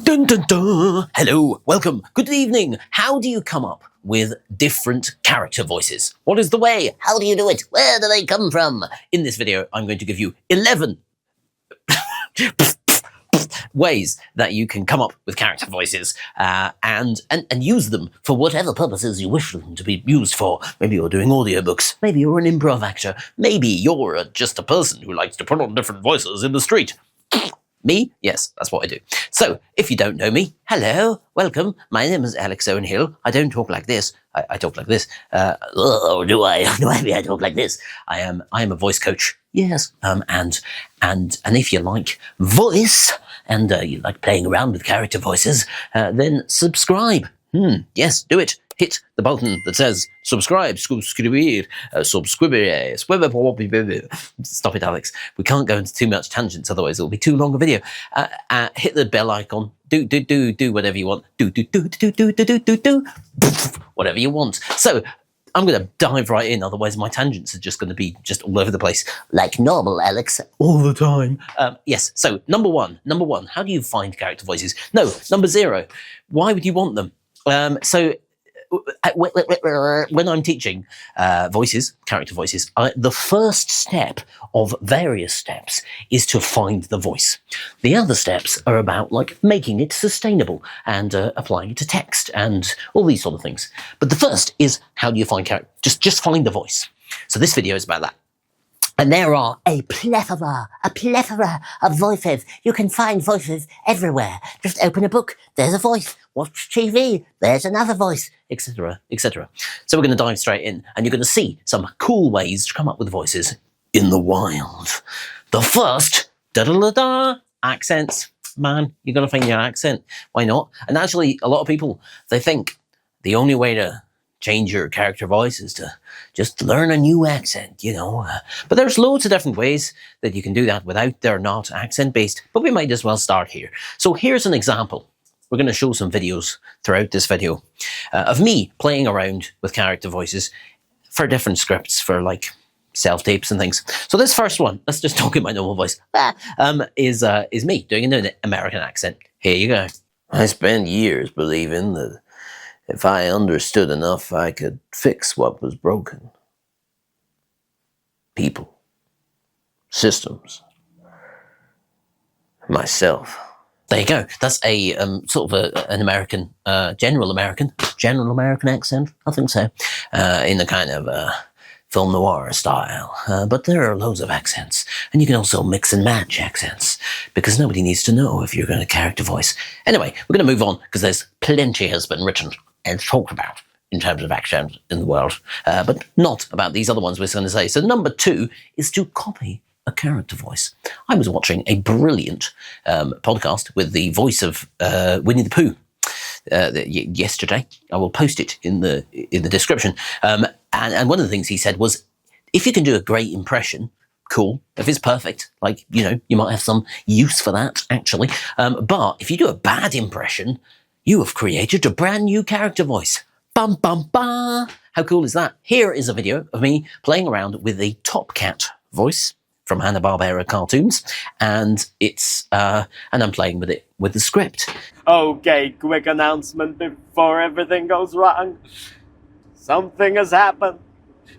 Dun, dun, dun. Hello, welcome, good evening. How do you come up with different character voices? What is the way? How do you do it? Where do they come from? In this video, I'm going to give you 11 ways that you can come up with character voices and use them for whatever purposes you wish them to be used for. Maybe you're doing audiobooks, maybe you're an improv actor, maybe you're just a person who likes to put on different voices in the street. Me? Yes, that's what I do. So, if you don't know me, hello, welcome. My name is Alex Owen-Hill. I don't talk like this. I talk like this. Do I? Maybe I talk like this. I am a voice coach. Yes. And if you like voice and you like playing around with character voices, then subscribe. Yes, do it. Hit the button that says subscribe. Stop it, Alex. We can't go into too much tangents, otherwise it'll be too long a video. Hit the bell icon. Do whatever you want. Do whatever you want. So I'm going to dive right in, otherwise my tangents are just going to be just all over the place, like normal, Alex, all the time. Yes, so number one, how do you find character voices? No, number 0, why would you want them? So when I'm teaching character voices, the first step of various steps is to find the voice. The other steps are about like making it sustainable and applying it to text and all these sort of things. But the first is, how do you find character? Just find the voice. So this video is about that. And there are a plethora of voices. You can find voices everywhere. Just open a book, there's a voice. Watch TV, there's another voice, etc., etc. So we're going to dive straight in, and you're going to see some cool ways to come up with voices in the wild. The first, accents. Man, you're going to find your accent. Why not? And actually, a lot of people, they think the only way to change your character voice is to just learn a new accent, you know. But there's loads of different ways that you can do that without they're not accent-based. But we might as well start here. So here's an example. We're going to show some videos throughout this video of me playing around with character voices for different scripts, for like self-tapes and things. So this first one, let's just talk in my normal voice, is me doing an American accent. Here you go. I spent years believing that if I understood enough, I could fix what was broken. People, systems, myself. There you go. That's a sort of an American, general American accent. I think so, in the kind of film noir style. But there are loads of accents, and you can also mix and match accents because nobody needs to know if you're going to character voice. Anyway, we're going to move on because there's plenty has been written and talked about in terms of accents in the world, but not about these other ones we're going to say. So number 2 is to copy a character voice. I was watching a brilliant podcast with the voice of Winnie the Pooh yesterday. I will post it in the description. And one of the things he said was, if you can do a great impression, cool. If it's perfect, like, you know, you might have some use for that, actually. But if you do a bad impression, you have created a brand new character voice. Bum, bum, bum. How cool is that? Here is a video of me playing around with the Top Cat voice from Hanna-Barbera cartoons, and it's and I'm playing with it with the script. Okay, quick announcement before everything goes wrong. Something has happened.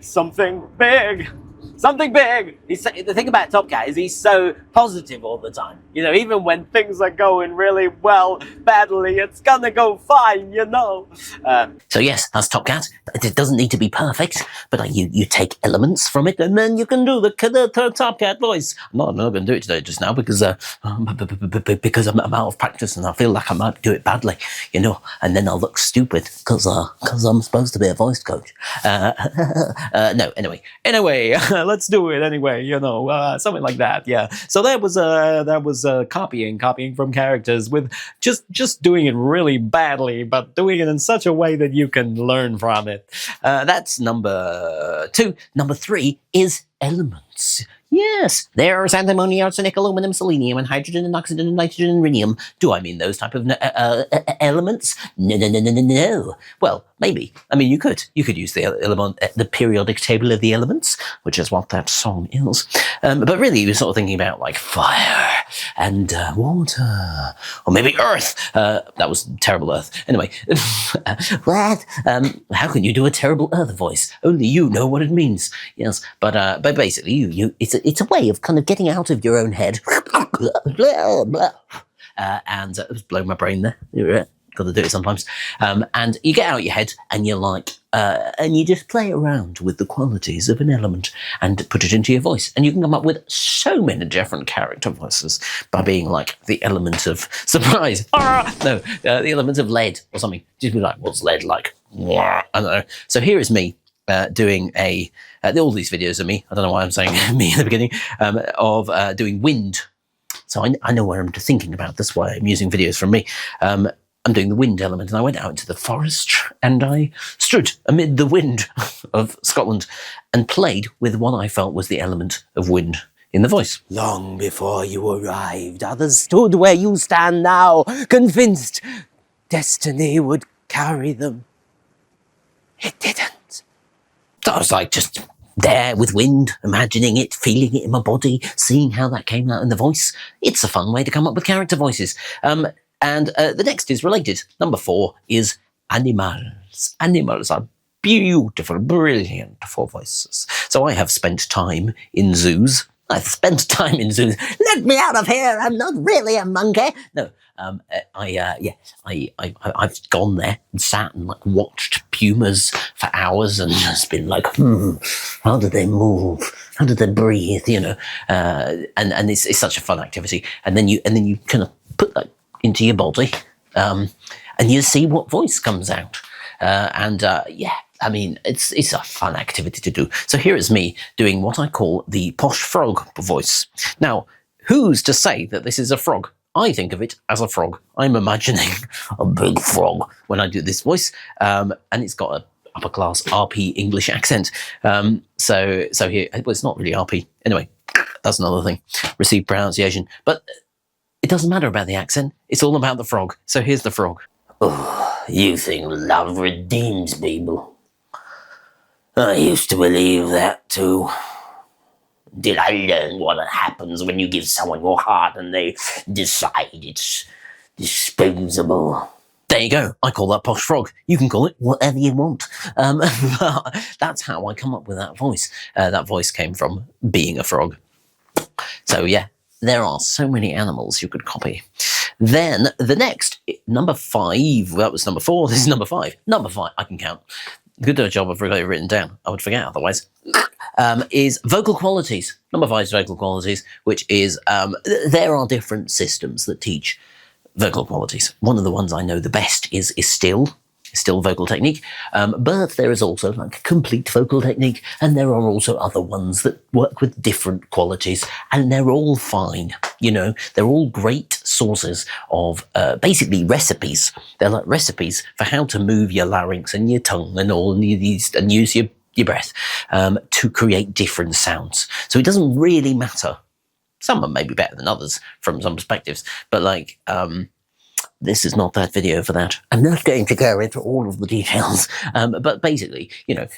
Something big. Something big! The thing about Top Cat is he's so positive all the time. You know, even when things are going really well, badly, it's gonna go fine, you know. So yes, that's Top Cat. It doesn't need to be perfect, but you take elements from it, and then you can do the Top Cat voice. I'm not going to do it today just now because I'm out of practice, and I feel like I might do it badly, you know, and then I'll look stupid because I'm supposed to be a voice coach. No, anyway. Let's do it anyway, you know, something like that, yeah. So that was copying from characters with just doing it really badly, but doing it in such a way that you can learn from it. That's number 2. Number 3 is elements. Yes, there's antimony, arsenic, aluminum, selenium, and hydrogen, and oxygen, and nitrogen, and rhenium. Do I mean those type of elements? No. Well, maybe. I mean, you could use the periodic table of the elements, which is what that song is. But really, you're sort of thinking about like fire and water, or maybe earth. That was terrible earth. Anyway, what? How can you do a terrible earth voice? Only you know what it means. Yes, but basically, it's a way of kind of getting out of your own head. And it was blowing my brain there. Got to do it sometimes. And you get out your head and you're like, and you just play around with the qualities of an element and put it into your voice. And you can come up with so many different character voices by being like the element of surprise. The element of lead or something. Just be like, what's lead like? I don't know. So here is me doing all these videos of me. I don't know why I'm saying me at the beginning, of doing wind. So I know what I'm thinking about. That's why I'm using videos from me. I'm doing the wind element, and I went out into the forest and I stood amid the wind of Scotland and played with what I felt was the element of wind in the voice. Long before you arrived, others stood where you stand now, convinced destiny would carry them. It didn't. So I was like just there with wind, imagining it, feeling it in my body, seeing how that came out in the voice. It's a fun way to come up with character voices. And the next is related. Number 4 is animals. Animals are beautiful, brilliant for voices. So I have spent time in zoos. Let me out of here. I'm not really a monkey. No, I've gone there and sat and like watched pumas for hours and just been like, how do they move? How do they breathe? You know, and it's such a fun activity. And then you kind of put that into your body, and you see what voice comes out. I mean, it's a fun activity to do. So here is me doing what I call the posh frog voice. Now, who's to say that this is a frog? I think of it as a frog. I'm imagining a big frog when I do this voice, and it's got a upper class RP English accent. So here, well, it's not really RP. Anyway, that's another thing. Received pronunciation, but it doesn't matter about the accent. It's all about the frog. So here's the frog. Oh, you think love redeems people? I used to believe that too. Did I learn what happens when you give someone your heart and they decide it's disposable? There you go. I call that posh frog. You can call it whatever you want. That's how I come up with that voice. That voice came from being a frog. So yeah. There are so many animals you could copy. Then the next, number 5, that was number 4, this is number 5. Number 5, I can count. Good job I've got it written down. I would forget otherwise. Is vocal qualities. Number 5 is vocal qualities, which is, there are different systems that teach vocal qualities. One of the ones I know the best is still vocal technique, but there is also like complete vocal technique, and there are also other ones that work with different qualities, and they're all fine. You know, they're all great sources of basically recipes. They're like recipes for how to move your larynx and your tongue and all, and use your breath to create different sounds. So it doesn't really matter. Some are maybe better than others from some perspectives, but like this is not that video for that. I'm not going to go into all of the details, but basically, you know,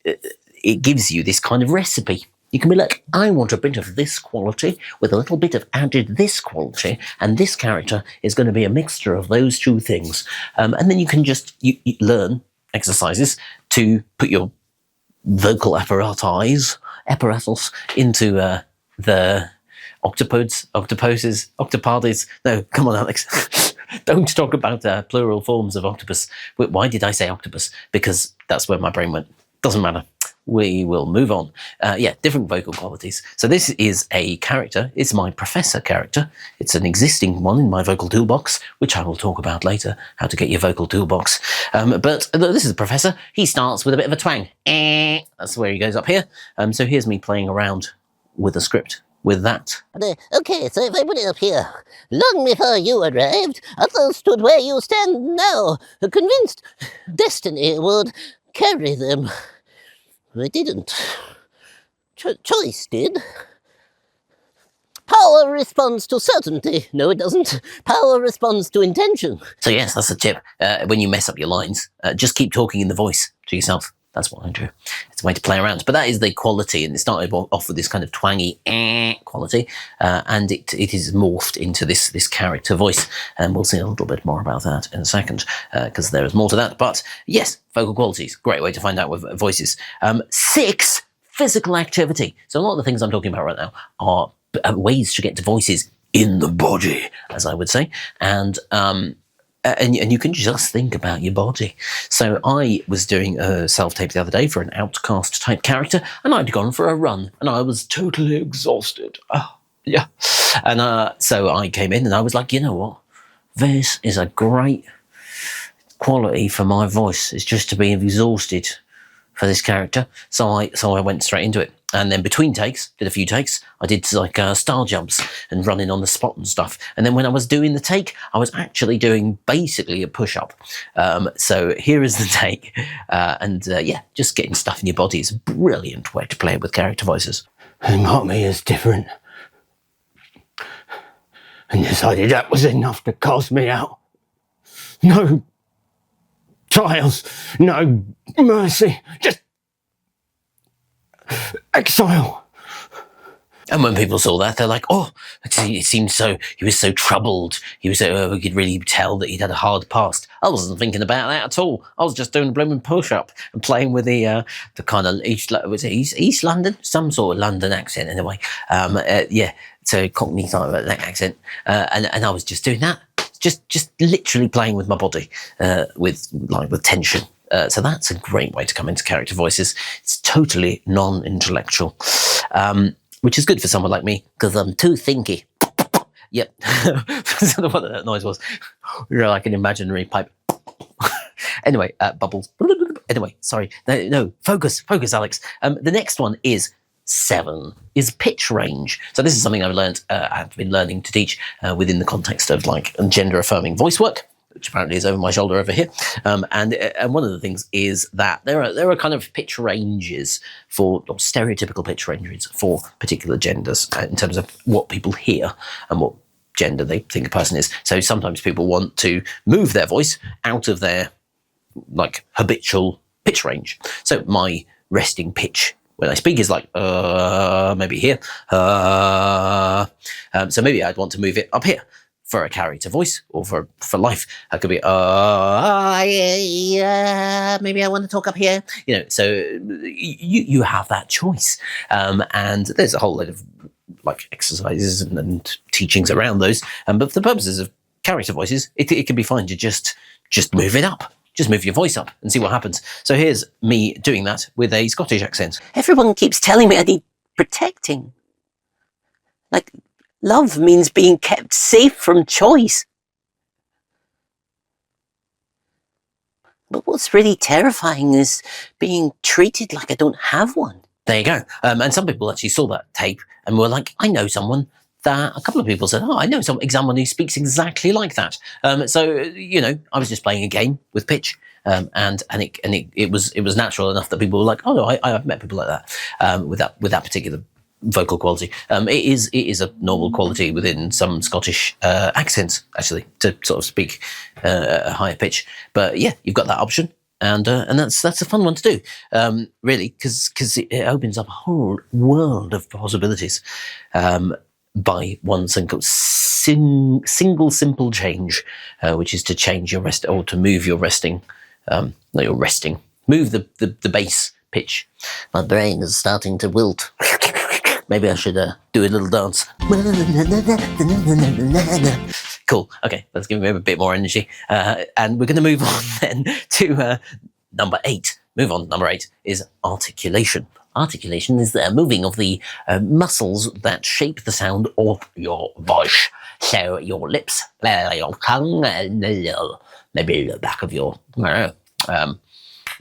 it gives you this kind of recipe. You can be like, I want a bit of this quality with a little bit of added this quality, and this character is going to be a mixture of those two things. And then you can just you learn exercises to put your vocal apparatus into the octopodes. No, come on, Alex. Don't talk about plural forms of octopus. Why did I say octopus? Because that's where my brain went. Doesn't matter. We will move on. Different vocal qualities. So this is a character. It's my professor character. It's an existing one in my vocal toolbox, which I will talk about later, how to get your vocal toolbox. But this is a professor. He starts with a bit of a twang. That's where he goes up here. So here's me playing around with a script. With that. Okay, so if I put it up here, long before you arrived, others stood where you stand now, convinced destiny would carry them. They didn't. Choice did. Power responds to certainty. No, it doesn't. Power responds to intention. So yes, that's a tip. When you mess up your lines, just keep talking in the voice to yourself. That's what I do. It's a way to play around. But that is the quality, and it started off with this kind of twangy quality, and it is morphed into this character voice. And we'll see a little bit more about that in a second, because there is more to that. But yes, vocal qualities, great way to find out with voices. 6, physical activity. So a lot of the things I'm talking about right now are ways to get to voices in the body, as I would say. And you can just think about your body. So I was doing a self-tape the other day for an outcast type character, and I'd gone for a run, and I was totally exhausted. Yeah. And so I came in and I was like, you know what? This is a great quality for my voice. It's just to be exhausted for this character. So I went straight into it. And then between takes, did a few takes, I did like star jumps and running on the spot and stuff. And then when I was doing the take, I was actually doing basically a push-up. So here is the take. Yeah, just getting stuff in your body is a brilliant way to play with character voices. They marked me as different and decided that was enough to cast me out. No trials, no mercy, just exile. And when people saw that, they're like, oh, it seemed so, he was so troubled. He was so, we could really tell that he'd had a hard past. I wasn't thinking about that at all. I was just doing a blooming push-up and playing with the kind of East London? Some sort of London accent anyway. Yeah, so Cockney type of accent. And I was just doing that. Just literally playing with my body, with tension. So that's a great way to come into character voices. It's totally non-intellectual, which is good for someone like me because I'm too thinky. Yep. I don't know what that noise was. You're like an imaginary pipe. Anyway, bubbles. Anyway, sorry. No, focus, Alex. The next one is 7, is pitch range. So this is something I've been learning to teach within the context of like gender affirming voice work, which apparently is over my shoulder over here. And one of the things is that there are kind of pitch ranges or stereotypical pitch ranges for particular genders in terms of what people hear and what gender they think a person is. So sometimes people want to move their voice out of their like habitual pitch range. So my resting pitch when I speak is like, maybe here. So maybe I'd want to move it up here for a character voice or for life. I could be, maybe I want to talk up here. You know, so you have that choice. And there's a whole lot of like exercises and teachings around those. But for the purposes of character voices, it can be fine to just move it up. Just move your voice up and see what happens. So here's me doing that with a Scottish accent. Everyone keeps telling me I need protecting. Like, love means being kept safe from choice. But what's really terrifying is being treated like I don't have one. There you go. And some people actually saw that tape and were like, I know someone. That a couple of people said, oh, I know someone who speaks exactly like that. So, you know, I was just playing a game with pitch, and it was natural enough that people were like, oh, no, I've met people like that, with that particular vocal quality. It is a normal quality within some Scottish accents, actually, to sort of speak a higher pitch. But yeah, you've got that option. And that's a fun one to do, really, because it opens up a whole world of possibilities. By one single simple change, which is to change your rest or to move your resting, move the bass pitch. My brain is starting to wilt. Maybe I should do a little dance. Cool. Okay, let's give him a bit more energy. And we're going to move on then to number 8. Number 8 is articulation. Articulation is the moving of the muscles that shape the sound of your voice. So your lips, your tongue, and maybe the back of your, I was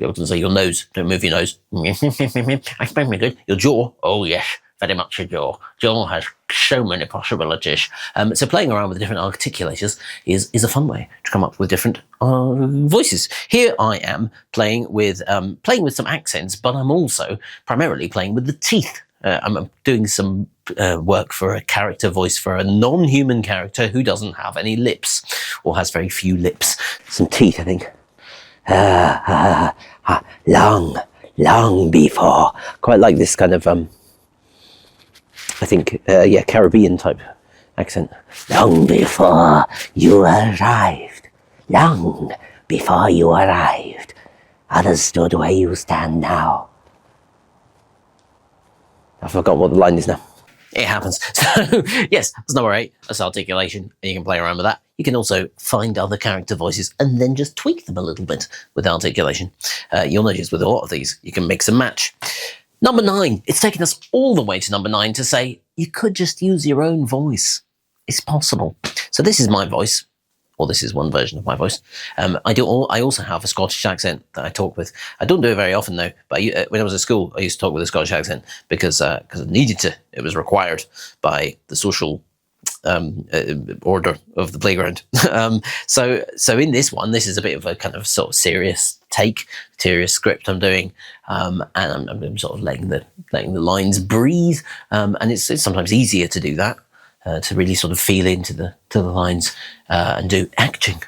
going to say your nose. Don't move your nose. That's very good. Your jaw. Oh, yes. Very much your jaw. Jaw has so many possibilities. So playing around with different articulators is a fun way to come up with different voices. Here I am playing with some accents, but I'm also primarily playing with the teeth I'm doing some work for a character voice for a non-human character who doesn't have any lips, or has very few lips. Some teeth, I think. Long before. Quite like this kind of, I think, Caribbean type accent. Long before you arrived. Long before you arrived. Others stood where you stand now. I've forgotten what the line is now. It happens. So, yes, that's number 8. That's articulation, and you can play around with that. You can also find other character voices and then just tweak them a little bit with articulation. You'll notice with a lot of these, you can mix and match. Number 9, it's taken us all the way to number 9 to say you could just use your own voice. It's possible. So this is my voice, or this is one version of my voice. I also have a Scottish accent that I talk with. I don't do it very often though, but when I was at school, I used to talk with a Scottish accent because I needed to. It was required by the social order of the playground. So in this one, this is a bit of a kind of sort of serious script I'm doing, and I'm sort of letting the lines breathe, and it's sometimes easier to do that. To really sort of feel into the lines and do acting,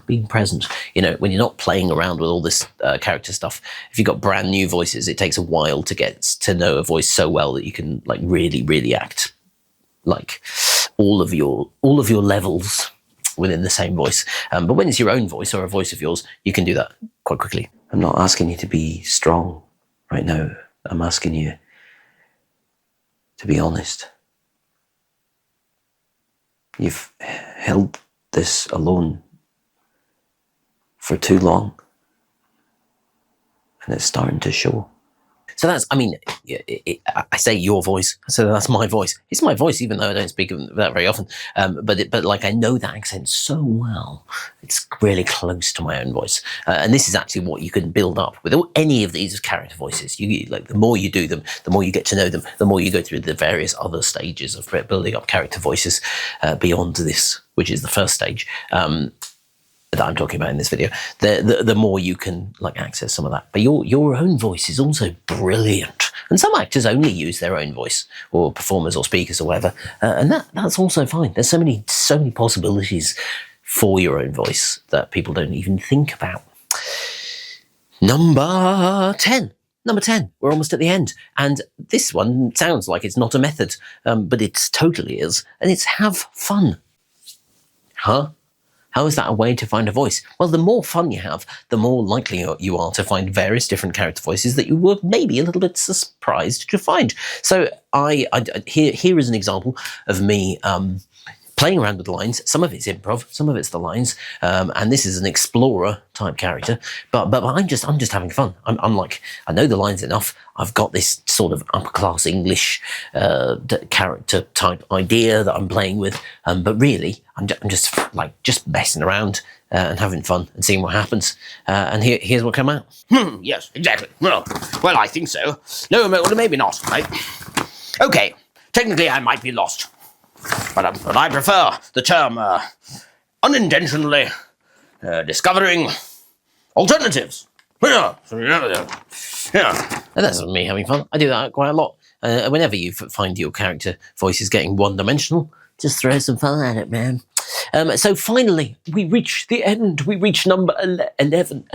being present. You know, when you're not playing around with all this character stuff, if you've got brand new voices, it takes a while to get to know a voice so well that you can like really act like all of your levels within the same voice. But when it's your own voice or a voice of yours, you can do that quite quickly. I'm not asking you to be strong right now. I'm asking you to be honest. You've held this alone for too long, and it's starting to show. So that's, I mean, I say your voice, so that's my voice. It's my voice, even though I don't speak that very often. But like I know that accent so well, it's really close to my own voice. And this is actually what you can build up with any of these character voices. You like the more you do them, the more you get to know them, the more you go through the various other stages of building up character voices beyond this, which is the first stage. That I'm talking about in this video, the more you can like access some of that. But your own voice is also brilliant, and some actors only use their own voice, or performers or speakers or whatever, and that's also fine. There's so many possibilities for your own voice that people don't even think about. Number 10. We're almost at the end, and this one sounds like it's not a method, but it totally is, and it's have fun. Huh? How is that a way to find a voice? Well, the more fun you have, the more likely you are to find various different character voices that you were maybe a little bit surprised to find. So here is an example of me playing around with the lines. Some of it's improv, some of it's the lines, and this is an explorer type character. But I'm just having fun. I'm like, I know the lines enough. I've got this sort of upper class English character type idea that I'm playing with. But really, I'm just messing around and having fun and seeing what happens. And here's what came out. Yes, exactly. Well, I think so. No, maybe not. Okay, technically I might be lost. But I prefer the term unintentionally discovering alternatives. Yeah. And that's me having fun. I do that quite a lot. Whenever you find your character voice is getting one-dimensional, just throw some fun at it, man. So finally, we reach the end. We reach number 11.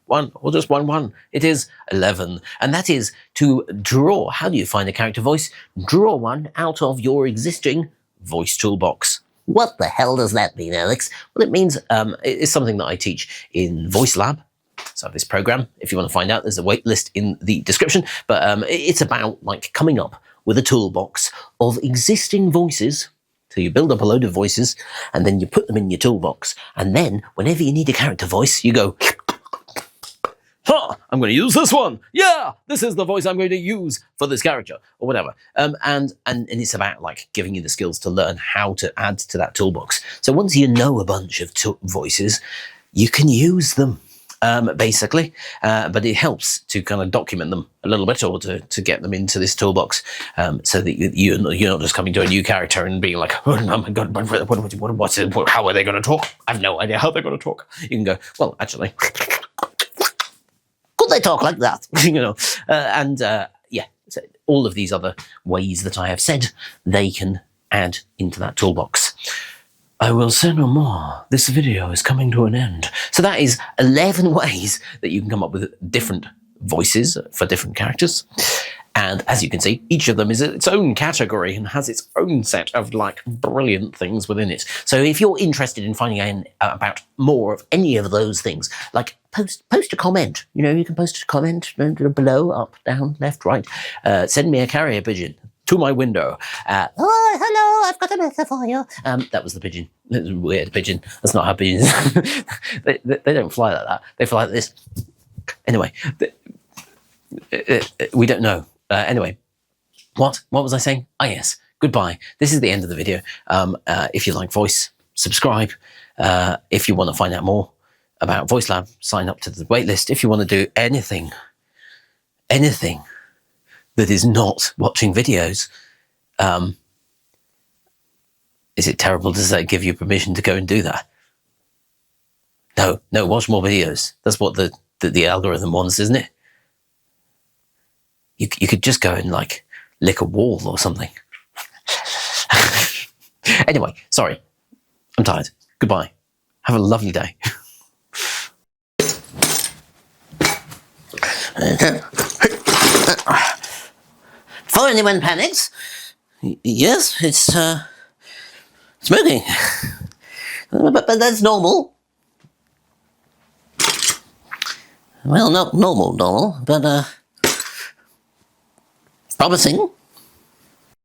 1, or just 1. It is 11. And that is to draw. How do you find a character voice? Draw one out of your existing voice toolbox. What the hell does that mean, Alex? Well, it means it's something that I teach in Voice Lab. So this program, if you want to find out, there's a wait list in the description. But it's about like coming up with a toolbox of existing voices. So you build up a load of voices and then you put them in your toolbox. And then whenever you need a character voice, you go, I'm going to use this one. Yeah, this is the voice I'm going to use for this character or whatever. And it's about like giving you the skills to learn how to add to that toolbox. So once you know a bunch of voices, you can use them. Basically, but it helps to kind of document them a little bit, or to get them into this toolbox, so that you're not just coming to a new character and being like, oh my god, how are they going to talk? I have no idea how they're going to talk. You can go, well, actually, Could they talk like that? you know, Yeah, so all of these other ways that I have said, they can add into that toolbox. I will say no more. This video is coming to an end. So that is 11 ways that you can come up with different voices for different characters. And as you can see, each of them is its own category and has its own set of like brilliant things within it. So if you're interested in finding out about more of any of those things, like post a comment. You know, you can post a comment below, up, down, left, right. Send me a carrier pigeon to my window. Oh, hello, I've got a letter for you. That was the pigeon. It was a weird pigeon. That's not how pigeons. they don't fly like that. They fly like this. Anyway, we don't know. Anyway, what was I saying? Ah, yes. Goodbye. This is the end of the video. If you like voice, subscribe. If you want to find out more about VoiceLab, sign up to the waitlist. If you want to do anything that is not watching videos, is it terrible to say give you permission to go and do that? No, watch more videos. That's what the algorithm wants, isn't it? You could just go and like lick a wall or something. Anyway, sorry. I'm tired. Goodbye. Have a lovely day. For anyone panics, yes, it's smoking. But that's normal. Well, not normal, but promising.